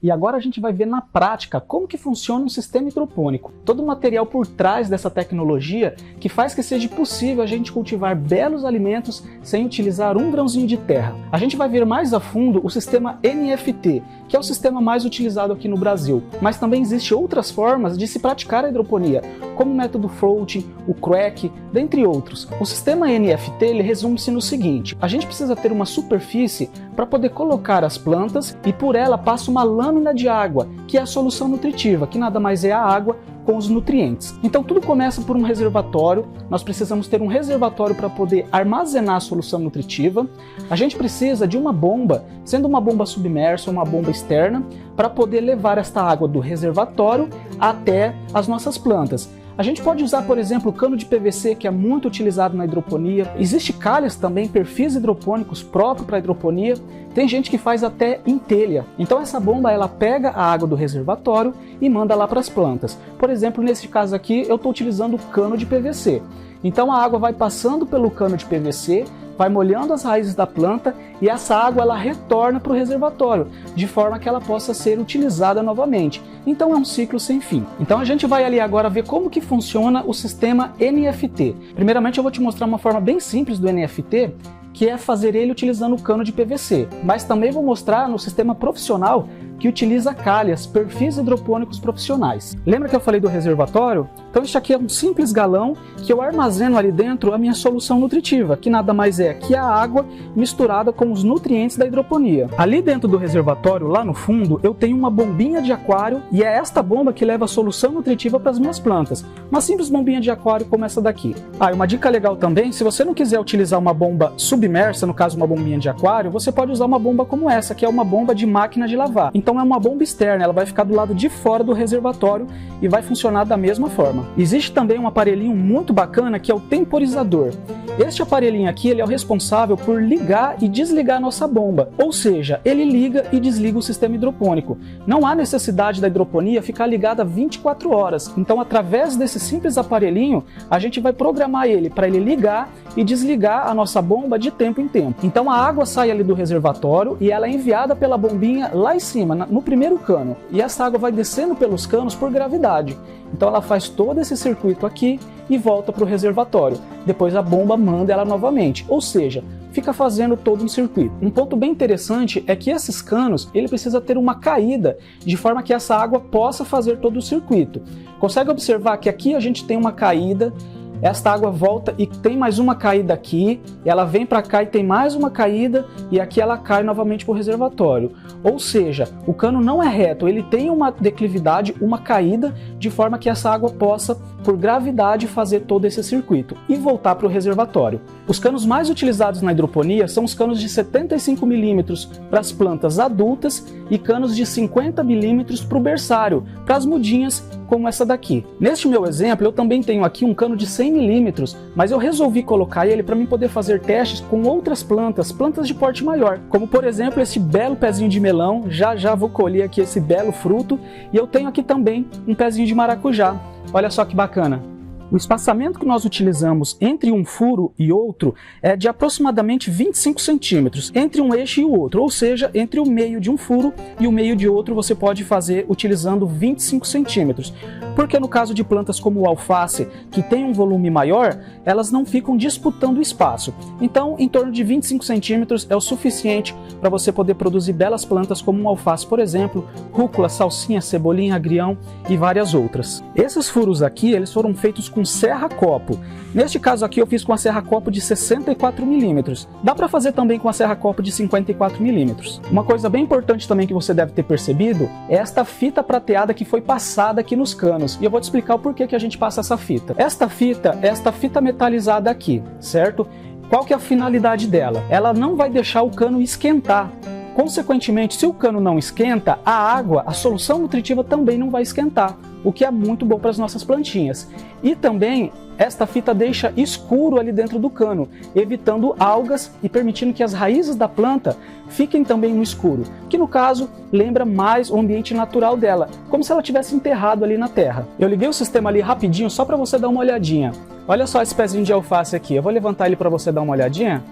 E agora a gente vai ver na prática como que funciona um sistema hidropônico. Todo o material por trás dessa tecnologia que faz que seja possível a gente cultivar belos alimentos sem utilizar um grãozinho de terra. A gente vai ver mais a fundo o sistema NFT, que é o sistema mais utilizado aqui no Brasil. Mas também existem outras formas de se praticar a hidroponia, como o método floating, o crack, dentre outros. O sistema NFT ele resume-se no seguinte: a gente precisa ter uma superfície para poder colocar as plantas e por ela passa uma lâmina de água, que é a solução nutritiva, que nada mais é a água com os nutrientes. Então tudo começa por um reservatório. Nós precisamos ter um reservatório para poder armazenar a solução nutritiva. A gente precisa de uma bomba, sendo uma bomba submersa ou uma bomba externa, para poder levar esta água do reservatório até as nossas plantas. A gente pode usar, por exemplo, cano de PVC, que é muito utilizado na hidroponia. Existe calhas também, perfis hidropônicos próprios para hidroponia. Tem gente que faz até em telha. Então essa bomba ela pega a água do reservatório e manda lá para as plantas. Por exemplo, nesse caso aqui, eu estou utilizando o cano de PVC. Então a água vai passando pelo cano de PVC, vai molhando as raízes da planta e essa água ela retorna para o reservatório, de forma que ela possa ser utilizada novamente. Então é um ciclo sem fim. Então a gente vai ali agora ver como que funciona o sistema NFT. Primeiramente eu vou te mostrar uma forma bem simples do NFT, que é fazer ele utilizando o cano de PVC. Mas também vou mostrar no sistema profissional que utiliza calhas, perfis hidropônicos profissionais. Lembra que eu falei do reservatório? Então este aqui é um simples galão que eu armazeno ali dentro a minha solução nutritiva, que nada mais é que a água misturada com os nutrientes da hidroponia. Ali dentro do reservatório, lá no fundo, eu tenho uma bombinha de aquário e é esta bomba que leva a solução nutritiva para as minhas plantas. Uma simples bombinha de aquário como essa daqui. Ah, e uma dica legal também, se você não quiser utilizar uma bomba submersa, no caso uma bombinha de aquário, você pode usar uma bomba como essa, que é uma bomba de máquina de lavar. Então é uma bomba externa, ela vai ficar do lado de fora do reservatório e vai funcionar da mesma forma. Existe também um aparelhinho muito bacana que é o temporizador. Este aparelhinho aqui ele é o responsável por ligar e desligar a nossa bomba, ou seja, ele liga e desliga o sistema hidropônico. Não há necessidade da hidroponia ficar ligada 24 horas, então através desse simples aparelhinho a gente vai programar ele para ele ligar e desligar a nossa bomba de tempo em tempo. Então a água sai ali do reservatório e ela é enviada pela bombinha lá em cima, no primeiro cano, e essa água vai descendo pelos canos por gravidade. Então ela faz todo esse circuito aqui e volta para o reservatório. Depois a bomba manda ela novamente, ou seja, fica fazendo todo um circuito. Um ponto bem interessante é que esses canos ele precisa ter uma caída de forma que essa água possa fazer todo o circuito. Consegue observar que aqui a gente tem uma caída, esta água volta e tem mais uma caída aqui, ela vem para cá e tem mais uma caída e aqui ela cai novamente para o reservatório. Ou seja, o cano não é reto, ele tem uma declividade, uma caída, de forma que essa água possa, por gravidade, fazer todo esse circuito e voltar para o reservatório. Os canos mais utilizados na hidroponia são os canos de 75 milímetros para as plantas adultas e canos de 50 milímetros para o berçário, para as mudinhas como essa daqui. Neste meu exemplo, eu também tenho aqui um cano de 100 milímetros, mas eu resolvi colocar ele para mim poder fazer testes com outras plantas, plantas de porte maior, como por exemplo esse belo pezinho de melão, já vou colher aqui esse belo fruto, e eu tenho aqui também um pezinho de maracujá. Olha só que bacana! O espaçamento que nós utilizamos entre um furo e outro é de aproximadamente 25 centímetros entre um eixo e o outro, ou seja, entre o meio de um furo e o meio de outro você pode fazer utilizando 25 centímetros. Porque no caso de plantas como o alface, que tem um volume maior, elas não ficam disputando espaço. Então, em torno de 25 centímetros é o suficiente para você poder produzir belas plantas como um alface, por exemplo, rúcula, salsinha, cebolinha, agrião e várias outras. Esses furos aqui, eles foram feitos com serra-copo. Neste caso aqui eu fiz com a serra-copo de 64 milímetros. Dá para fazer também com a serra-copo de 54 milímetros. Uma coisa bem importante também que você deve ter percebido é esta fita prateada que foi passada aqui nos canos. E eu vou te explicar o porquê que a gente passa essa fita. Esta fita é esta fita metalizada aqui, certo? Qual que é a finalidade dela? Ela não vai deixar o cano esquentar. Consequentemente, se o cano não esquenta, a água, a solução nutritiva também não vai esquentar, o que é muito bom para as nossas plantinhas. E também, esta fita deixa escuro ali dentro do cano, evitando algas e permitindo que as raízes da planta fiquem também no escuro, que no caso lembra mais o ambiente natural dela, como se ela tivesse enterrado ali na terra. Eu liguei o sistema ali rapidinho só para você dar uma olhadinha. Olha só esse pezinho de alface aqui, eu vou levantar ele para você dar uma olhadinha.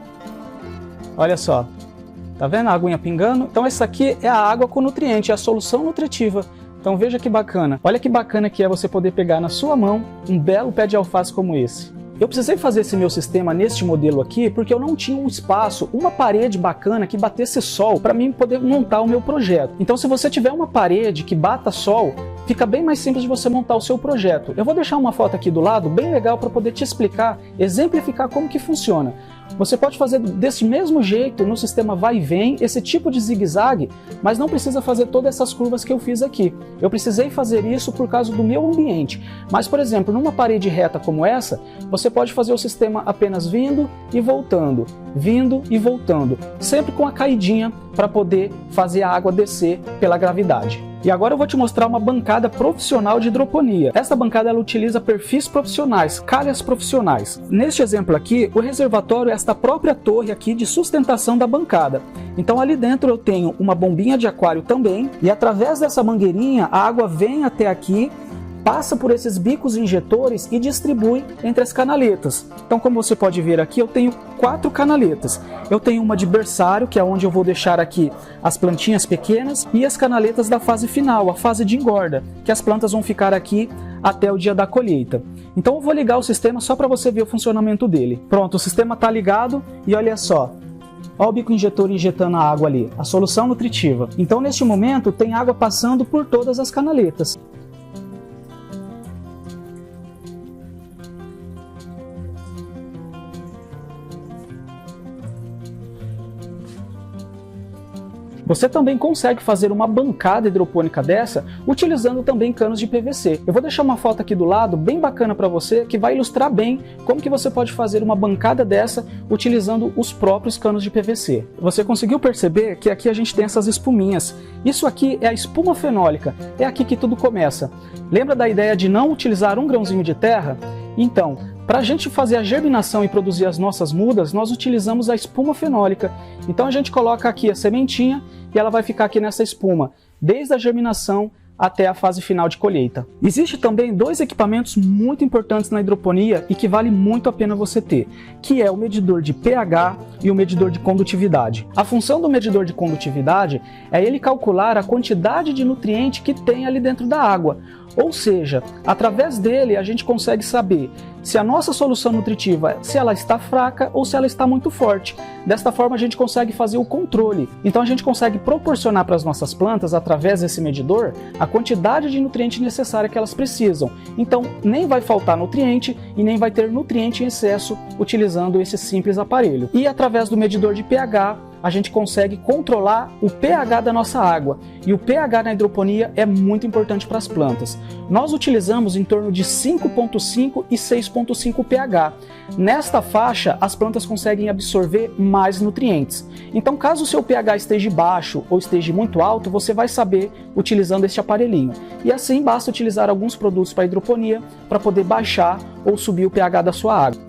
Olha só. Tá vendo a aguinha pingando? Então essa aqui é a água com nutriente, é a solução nutritiva. Então veja que bacana. Olha que bacana que é você poder pegar na sua mão um belo pé de alface como esse. Eu precisei fazer esse meu sistema neste modelo aqui porque eu não tinha um espaço, uma parede bacana que batesse sol para mim poder montar o meu projeto. Então se você tiver uma parede que bata sol, fica bem mais simples de você montar o seu projeto. Eu vou deixar uma foto aqui do lado bem legal para poder te explicar, exemplificar como que funciona. Você pode fazer desse mesmo jeito no sistema vai e vem, esse tipo de zigue-zague, mas não precisa fazer todas essas curvas que eu fiz aqui. Eu precisei fazer isso por causa do meu ambiente. Mas, por exemplo, numa parede reta como essa, você pode fazer o sistema apenas vindo e voltando, sempre com a caidinha para poder fazer a água descer pela gravidade. E agora eu vou te mostrar uma bancada profissional de hidroponia. Essa bancada ela utiliza perfis profissionais, calhas profissionais. Neste exemplo aqui, o reservatório é esta própria torre aqui de sustentação da bancada. Então ali dentro eu tenho uma bombinha de aquário também, e através dessa mangueirinha a água vem até aqui, passa por esses bicos injetores e distribui entre as canaletas. Então, como você pode ver aqui, eu tenho 4 canaletas. Eu tenho uma de berçário, que é onde eu vou deixar aqui as plantinhas pequenas, e as canaletas da fase final, a fase de engorda, que as plantas vão ficar aqui até o dia da colheita. Então eu vou ligar o sistema só para você ver o funcionamento dele. Pronto, o sistema está ligado e olha só. Olha o bico injetor injetando a água ali, a solução nutritiva. Então neste momento tem água passando por todas as canaletas. Você também consegue fazer uma bancada hidropônica dessa utilizando também canos de PVC. Eu vou deixar uma foto aqui do lado bem bacana para você que vai ilustrar bem como que você pode fazer uma bancada dessa utilizando os próprios canos de PVC. Você conseguiu perceber que aqui a gente tem essas espuminhas. Isso aqui é a espuma fenólica, é aqui que tudo começa. Lembra da ideia de não utilizar um grãozinho de terra? Então, para a gente fazer a germinação e produzir as nossas mudas, nós utilizamos a espuma fenólica. Então a gente coloca aqui a sementinha e ela vai ficar aqui nessa espuma, desde a germinação até a fase final de colheita. Existem também 2 equipamentos muito importantes na hidroponia e que vale muito a pena você ter, que é o medidor de pH e o medidor de condutividade. A função do medidor de condutividade é ele calcular a quantidade de nutriente que tem ali dentro da água. Ou seja, através dele a gente consegue saber se a nossa solução nutritiva, se ela está fraca ou se ela está muito forte. Desta forma a gente consegue fazer o controle. Então a gente consegue proporcionar para as nossas plantas, através desse medidor, a quantidade de nutriente necessária que elas precisam. Então nem vai faltar nutriente e nem vai ter nutriente em excesso utilizando esse simples aparelho. E através do medidor de pH, a gente consegue controlar o pH da nossa água. E o pH na hidroponia é muito importante para as plantas. Nós utilizamos em torno de 5,5 e 6,5 pH. Nesta faixa, as plantas conseguem absorver mais nutrientes. Então, caso o seu pH esteja baixo ou esteja muito alto, você vai saber utilizando este aparelhinho. E assim, basta utilizar alguns produtos para hidroponia para poder baixar ou subir o pH da sua água.